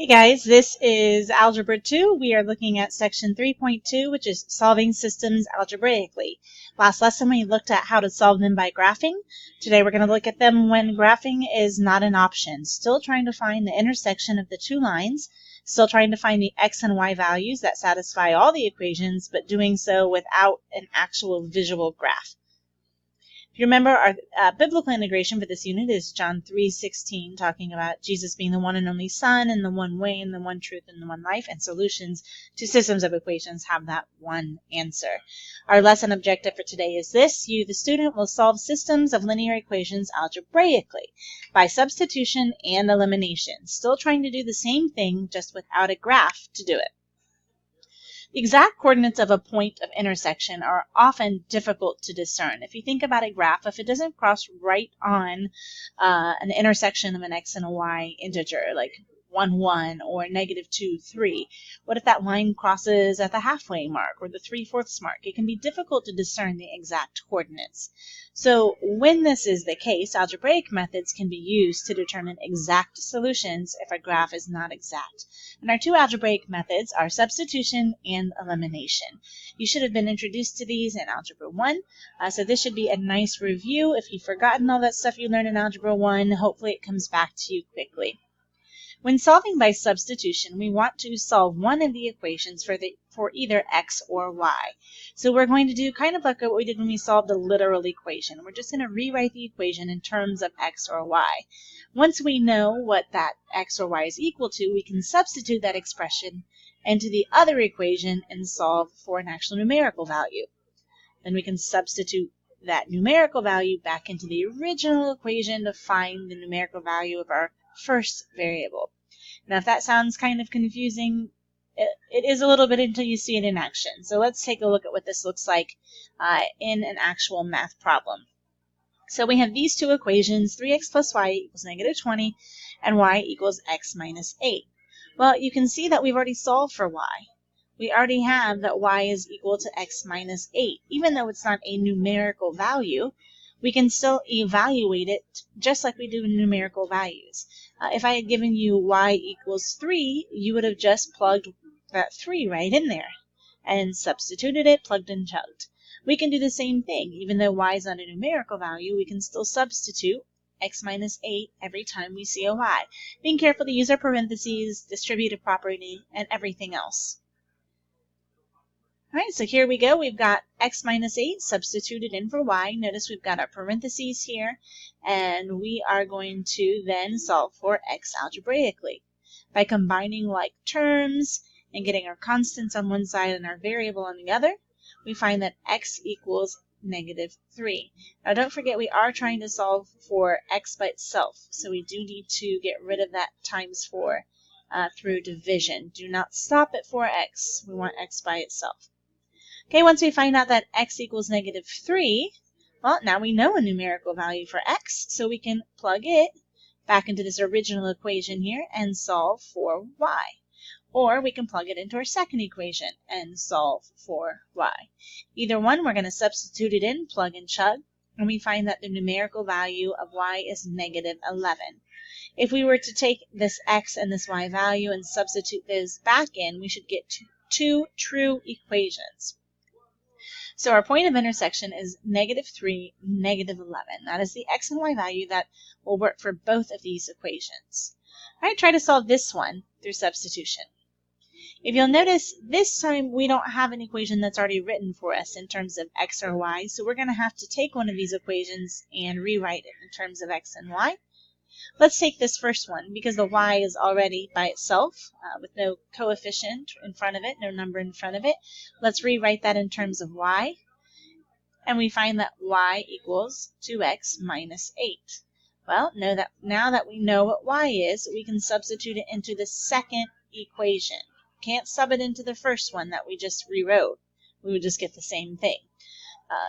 Hey guys, this is Algebra 2. We are looking at section 3.2, which is solving systems algebraically. Last lesson we looked at how to solve them by graphing. Today we're going to look at them when graphing is not an option. Still trying to find the intersection of the two lines, still trying to find the x and y values that satisfy all the equations, but doing so without an actual visual graph. If you remember, our biblical integration for this unit is John 3:16, talking about Jesus being the one and only Son and the one way and the one truth and the one life, and solutions to systems of equations have that one answer. Our lesson objective for today is this: you, the student, will solve systems of linear equations algebraically by substitution and elimination, still trying to do the same thing just without a graph to do it. The exact coordinates of a point of intersection are often difficult to discern. If you think about a graph, if it doesn't cross right on an intersection of an x and a y integer, like 1, 1 or -2, 3, what if that line crosses at the halfway mark or the 3/4 mark? It can be difficult to discern the exact coordinates. So when this is the case, algebraic methods can be used to determine exact solutions if a graph is not exact. And our two algebraic methods are substitution and elimination. You should have been introduced to these in Algebra 1, so this should be a nice review. If you've forgotten all that stuff you learned in Algebra 1, hopefully it comes back to you quickly. When solving by substitution, we want to solve one of the equations for either x or y. So we're going to do kind of like what we did when we solved a literal equation. We're just going to rewrite the equation in terms of x or y. Once we know what that x or y is equal to, we can substitute that expression into the other equation and solve for an actual numerical value. Then we can substitute that numerical value back into the original equation to find the numerical value of our first variable. Now, if that sounds kind of confusing, it is a little bit until you see it in action. So let's take a look at what this looks like in an actual math problem. So we have these two equations, 3x plus y equals -20, and y equals x minus 8. Well, you can see that we've already solved for y. We already have that y is equal to x minus 8. Even though it's not a numerical value, we can still evaluate it just like we do in numerical values. If I had given you y equals 3, you would have just plugged that 3 right in there and substituted it, plugged and chugged. We can do the same thing. Even though y is not a numerical value, we can still substitute x minus 8 every time we see a y, being careful to use our parentheses, distributive property, and everything else. All right, so here we go. We've got x minus 8 substituted in for y. Notice we've got our parentheses here, and we are going to then solve for x algebraically. By combining like terms and getting our constants on one side and our variable on the other, we find that x equals -3. Now don't forget we are trying to solve for x by itself, so we do need to get rid of that times 4 through division. Do not stop at 4x. We want x by itself. Okay, once we find out that x equals -3, well, now we know a numerical value for x, so we can plug it back into this original equation here and solve for y. Or we can plug it into our second equation and solve for y. Either one, we're going to substitute it in, plug and chug, and we find that the numerical value of y is -11. If we were to take this x and this y value and substitute those back in, we should get two true equations. So our point of intersection is -3, -11. That is the x and y value that will work for both of these equations. All right, try to solve this one through substitution. If you'll notice, this time we don't have an equation that's already written for us in terms of x or y, so we're going to have to take one of these equations and rewrite it in terms of x and y. Let's take this first one because the y is already by itself with no coefficient in front of it, no number in front of it. Let's rewrite that in terms of y, and we find that y equals 2x minus 8. Well, now that we know what y is, we can substitute it into the second equation. Can't sub it into the first one that we just rewrote. We would just get the same thing.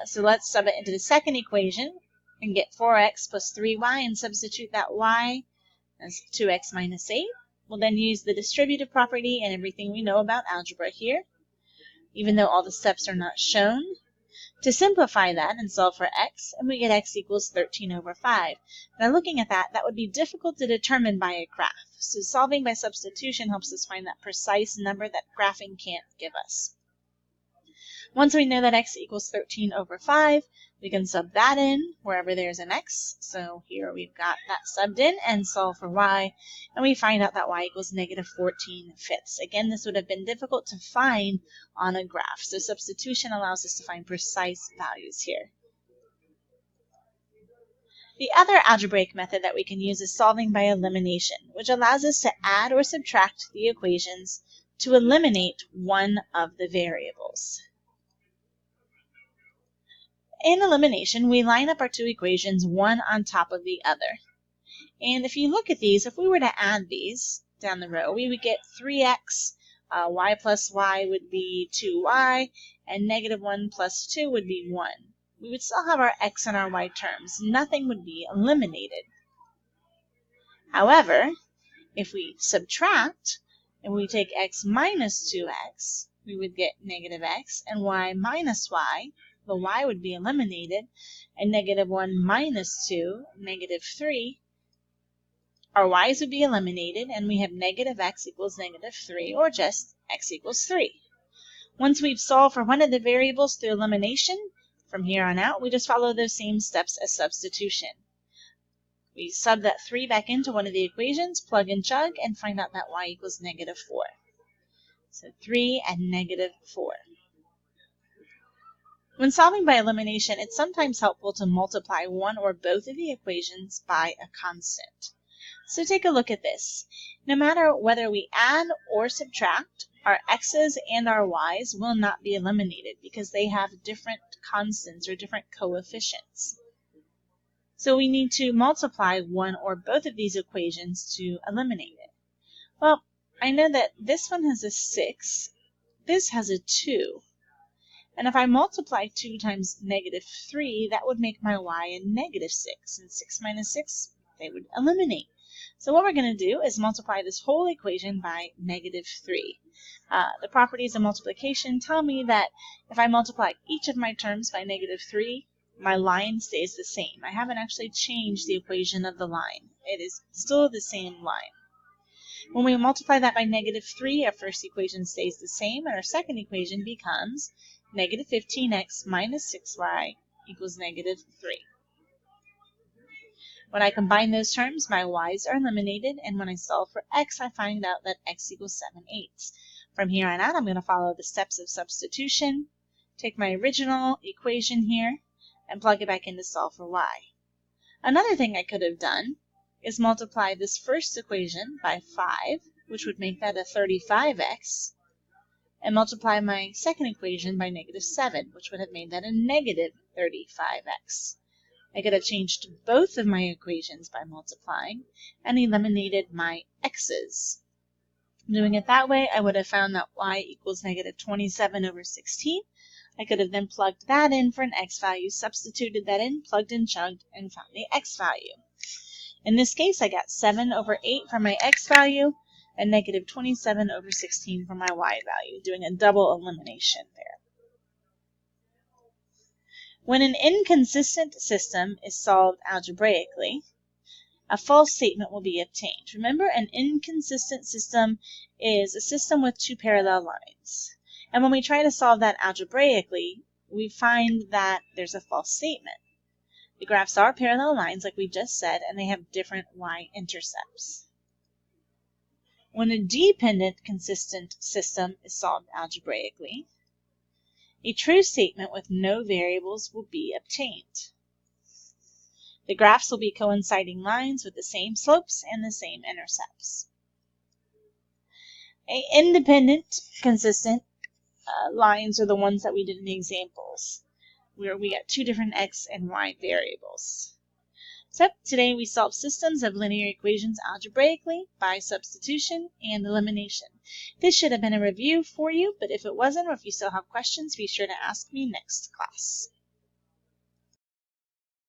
So let's sub it into the second equation and get 4x plus 3y and substitute that y as 2x minus 8. We'll then use the distributive property and everything we know about algebra here, even though all the steps are not shown, to simplify that and solve for x, and we get x equals 13/5. Now looking at that, that would be difficult to determine by a graph. So solving by substitution helps us find that precise number that graphing can't give us. Once we know that x equals 13 over 5, we can sub that in wherever there's an x. So here we've got that subbed in and solve for y, and we find out that y equals negative 14/5. Again, this would have been difficult to find on a graph, so substitution allows us to find precise values here. The other algebraic method that we can use is solving by elimination, which allows us to add or subtract the equations to eliminate one of the variables. In elimination, we line up our two equations one on top of the other. And if you look at these, if we were to add these down the row, we would get 3x, y plus y would be 2y, and negative 1 plus 2 would be 1. We would still have our x and our y terms. Nothing would be eliminated. However, if we subtract and we take x minus 2x, we would get negative x, and y minus y, the y would be eliminated, and negative 1 minus 2, negative 3, our y's would be eliminated, and we have negative x equals negative 3, or just x equals 3. Once we've solved for one of the variables through elimination, from here on out, we just follow those same steps as substitution. We sub that 3 back into one of the equations, plug and chug, and find out that y equals negative 4. So 3 and negative 4. When solving by elimination, it's sometimes helpful to multiply one or both of the equations by a constant. So take a look at this. No matter whether we add or subtract, our x's and our y's will not be eliminated because they have different constants or different coefficients. So we need to multiply one or both of these equations to eliminate it. Well, I know that this one has a 6, this has a 2. And if I multiply 2 times negative 3, that would make my y a negative 6. And 6 minus 6, they would eliminate. So what we're going to do is multiply this whole equation by negative 3. The properties of multiplication tell me that if I multiply each of my terms by negative 3, my line stays the same. I haven't actually changed the equation of the line. It is still the same line. When we multiply that by negative 3, our first equation stays the same, and our second equation becomes negative 15x minus 6y equals negative 3. When I combine those terms, my y's are eliminated, and when I solve for x, I find out that x equals 7/8. From here on out, I'm going to follow the steps of substitution, take my original equation here, and plug it back in to solve for y. Another thing I could have done is multiply this first equation by 5, which would make that a 35x, and multiply my second equation by negative 7, which would have made that a negative 35x. I could have changed both of my equations by multiplying and eliminated my x's. Doing it that way, I would have found that y equals negative 27 over 16. I could have then plugged that in for an x value, substituted that in, plugged and chugged, and found the x value. In this case, I got 7 over 8 for my x value, and negative 27 over 16 for my y value, doing a double elimination there. When an inconsistent system is solved algebraically, a false statement will be obtained. Remember, an inconsistent system is a system with two parallel lines. And when we try to solve that algebraically, we find that there's a false statement. The graphs are parallel lines, like we just said, and they have different y-intercepts. When a dependent consistent system is solved algebraically, a true statement with no variables will be obtained. The graphs will be coinciding lines with the same slopes and the same intercepts. Independent consistent lines are the ones that we did in the examples, where we got two different x and y variables. So today we solved systems of linear equations algebraically by substitution and elimination. This should have been a review for you, but if it wasn't, or if you still have questions, be sure to ask me next class.